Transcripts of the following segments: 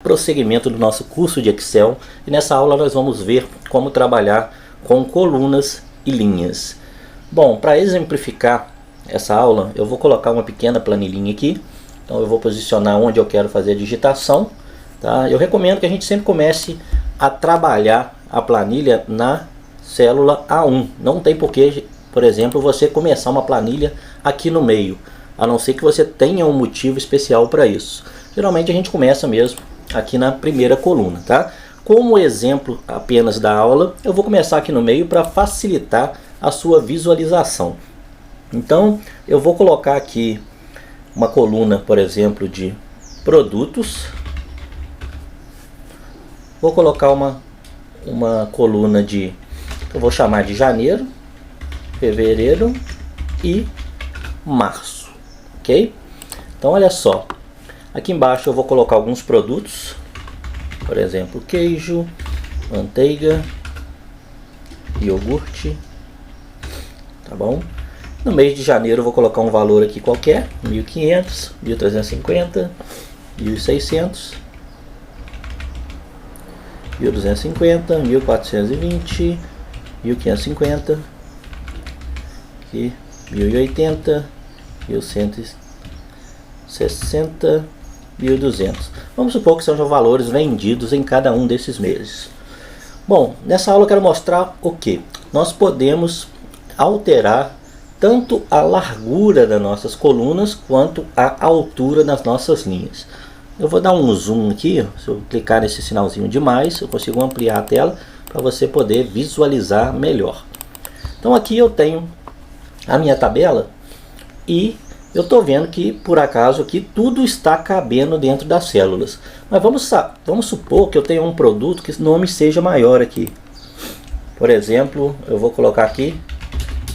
Prosseguimento do nosso curso de Excel, e nessa aula nós vamos ver como trabalhar com colunas e linhas. Bom, para exemplificar essa aula, eu vou colocar uma pequena planilhinha aqui. Então eu vou posicionar onde eu quero fazer a digitação, tá? Eu recomendo que a gente sempre comece a trabalhar a planilha na célula A1. Não tem porquê, por exemplo, você começar uma planilha aqui no meio, a não ser que você tenha um motivo especial para isso. Geralmente a gente começa mesmo aqui na primeira coluna, tá? Como exemplo apenas da aula, eu vou começar aqui no meio para facilitar a sua visualização. Então eu vou colocar aqui uma coluna, por exemplo, de produtos. Vou colocar uma coluna de, eu vou chamar de janeiro, fevereiro e março, ok? Então olha só, aqui embaixo eu vou colocar alguns produtos, por exemplo, queijo, manteiga, iogurte, tá bom? No mês de janeiro eu vou colocar um valor aqui qualquer, 1.500, 1.350, 1.600, 1.250, 1.420, 1.550, aqui 1.080, 1.160, 1.200. Vamos supor que sejam valores vendidos em cada um desses meses. Bom, nessa aula eu quero mostrar o que? Nós podemos alterar tanto a largura das nossas colunas quanto a altura das nossas linhas. Eu vou dar um zoom aqui, se eu clicar nesse sinalzinho de mais, eu consigo ampliar a tela para você poder visualizar melhor. Então aqui eu tenho a minha tabela e eu estou vendo que por acaso aqui tudo está cabendo dentro das células. Mas vamos supor que eu tenho um produto que o nome seja maior aqui. Por exemplo, eu vou colocar aqui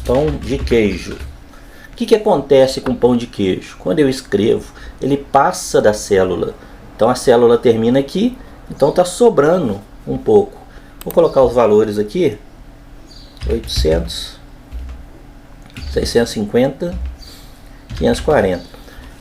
pão de queijo. O que acontece com pão de queijo? Quando eu escrevo, ele passa da célula. Então a célula termina aqui, então está sobrando um pouco. Vou colocar os valores aqui, 800, 650, 540.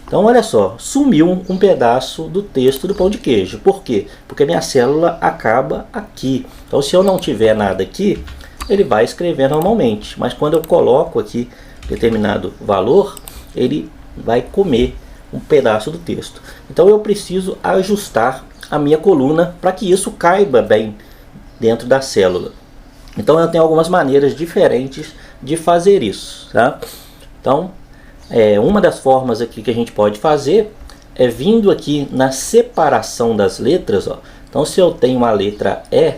Então olha só, sumiu um pedaço do texto do pão de queijo. Por quê? Porque minha célula acaba aqui. Então se eu não tiver nada aqui, ele vai escrever normalmente. Mas quando eu coloco aqui determinado valor, ele vai comer um pedaço do texto. Então eu preciso ajustar a minha coluna para que isso caiba bem dentro da célula. Então eu tenho algumas maneiras diferentes de fazer isso, tá? Então uma das formas aqui que a gente pode fazer é vindo aqui na separação das letras, ó. Então se eu tenho uma letra E,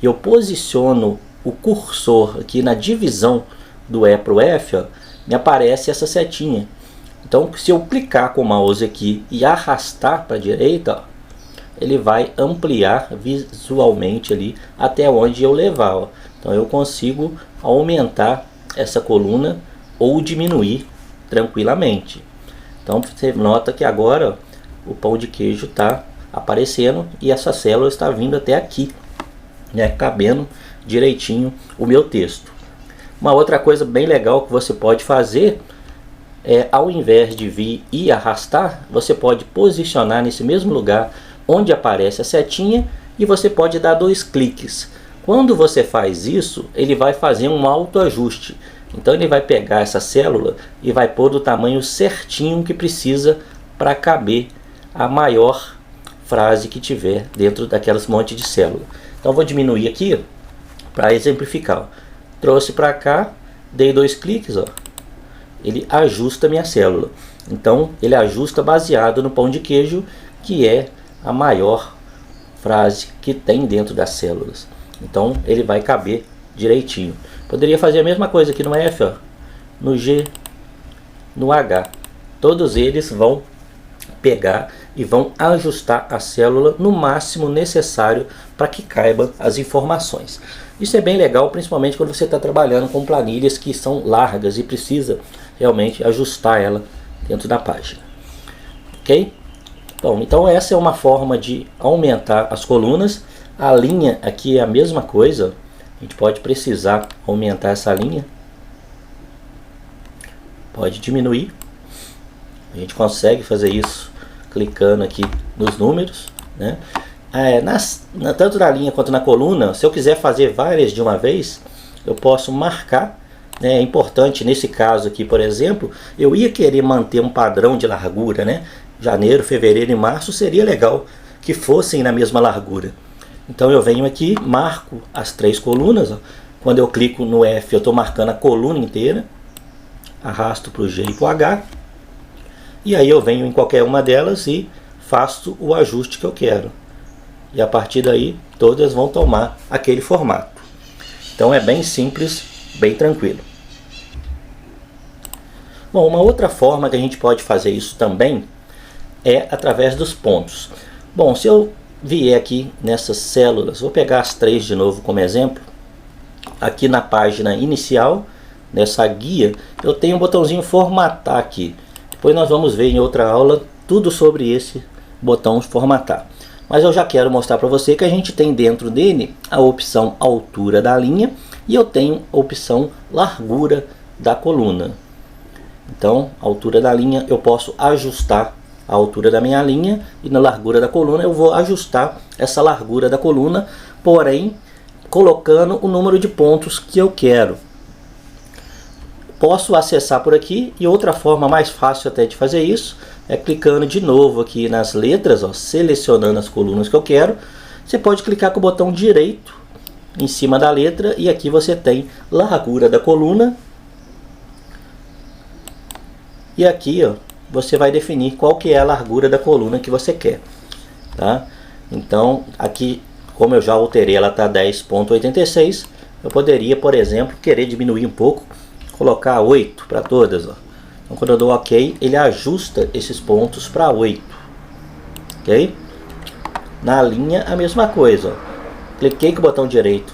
eu posiciono o cursor aqui na divisão do E para o F, ó, me aparece essa setinha. Então se eu clicar com o mouse aqui e arrastar para a direita, ó, ele vai ampliar visualmente ali até onde eu levar, ó. Então eu consigo aumentar essa coluna ou diminuir tranquilamente. Então você nota que agora ó, o pão de queijo está aparecendo e essa célula está vindo até aqui, né, cabendo direitinho o meu texto. Uma outra coisa bem legal que você pode fazer é, ao invés de vir e arrastar, você pode posicionar nesse mesmo lugar onde aparece a setinha e você pode dar 2 cliques. Quando você faz isso, ele vai fazer um autoajuste. Então ele vai pegar essa célula e vai pôr do tamanho certinho que precisa para caber a maior frase que tiver dentro daquelas monte de célula. Então vou diminuir aqui para exemplificar. Ó. Trouxe para cá, dei 2 cliques, ó. Ele ajusta a minha célula. Então ele ajusta baseado no pão de queijo, que é a maior frase que tem dentro das células. Então ele vai caber direitinho. Poderia fazer a mesma coisa aqui no F, ó, no G, no H. Todos eles vão pegar e vão ajustar a célula no máximo necessário para que caibam as informações. Isso é bem legal, principalmente quando você está trabalhando com planilhas que são largas e precisa realmente ajustar ela dentro da página. Ok? Bom, então essa é uma forma de aumentar as colunas. A linha aqui é a mesma coisa. A gente pode precisar aumentar essa linha. Pode diminuir. A gente consegue fazer isso clicando aqui nos números, né? Tanto na linha quanto na coluna, se eu quiser fazer várias de uma vez, eu posso marcar, né? É importante, nesse caso aqui, por exemplo, eu ia querer manter um padrão de largura, né? Janeiro, fevereiro e março seria legal que fossem na mesma largura. Então eu venho aqui, marco as 3 colunas, ó. Quando eu clico no F, eu estou marcando a coluna inteira, arrasto para o G e para o H, e aí eu venho em qualquer uma delas e faço o ajuste que eu quero. E a partir daí, todas vão tomar aquele formato. Então é bem simples, bem tranquilo. Bom, uma outra forma que a gente pode fazer isso também é através dos pontos. Bom, se eu vier aqui nessas células, vou pegar as 3 de novo como exemplo. Aqui na página inicial, nessa guia, eu tenho um botãozinho formatar aqui. Depois nós vamos ver em outra aula tudo sobre esse botão formatar. Mas eu já quero mostrar para você que a gente tem dentro dele a opção altura da linha e eu tenho a opção largura da coluna. Então, a altura da linha eu posso ajustar a altura da minha linha e na largura da coluna eu vou ajustar essa largura da coluna, porém colocando o número de pontos que eu quero. Posso acessar por aqui e outra forma mais fácil até de fazer isso é clicando de novo aqui nas letras, ó, selecionando as colunas que eu quero. Você pode clicar com o botão direito em cima da letra e aqui você tem largura da coluna. E aqui, ó, você vai definir qual que é a largura da coluna que você quer, tá? Então, aqui, como eu já alterei, ela está 10.86, eu poderia, por exemplo, querer diminuir um pouco, colocar 8 para todas, ó. Então, quando eu dou OK, ele ajusta esses pontos para 8, ok? Na linha, a mesma coisa, ó. Cliquei com o botão direito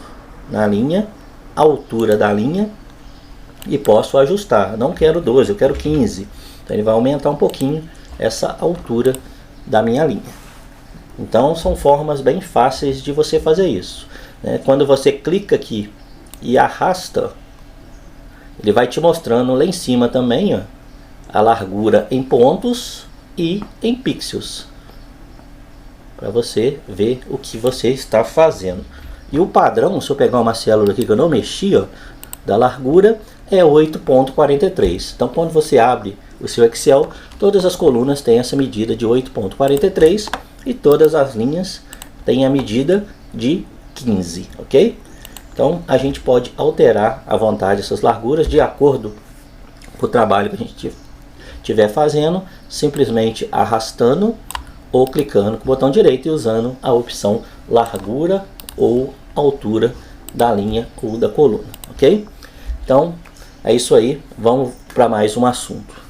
na linha, altura da linha, e posso ajustar. Não quero 12, eu quero 15. Então ele vai aumentar um pouquinho essa altura da minha linha. Então são formas bem fáceis de você fazer isso, né? Quando você clica aqui e arrasta, ele vai te mostrando lá em cima também, ó, a largura em pontos e em pixels, para você ver o que você está fazendo. E o padrão, se eu pegar uma célula aqui que eu não mexi, ó, da largura é 8.43. Então quando você abre o seu Excel, todas as colunas têm essa medida de 8.43 e todas as linhas têm a medida de 15, ok? Então a gente pode alterar à vontade essas larguras de acordo com o trabalho que a gente estiver fazendo, simplesmente arrastando ou clicando com o botão direito e usando a opção largura ou altura da linha ou da coluna, ok? Então é isso aí, vamos para mais um assunto.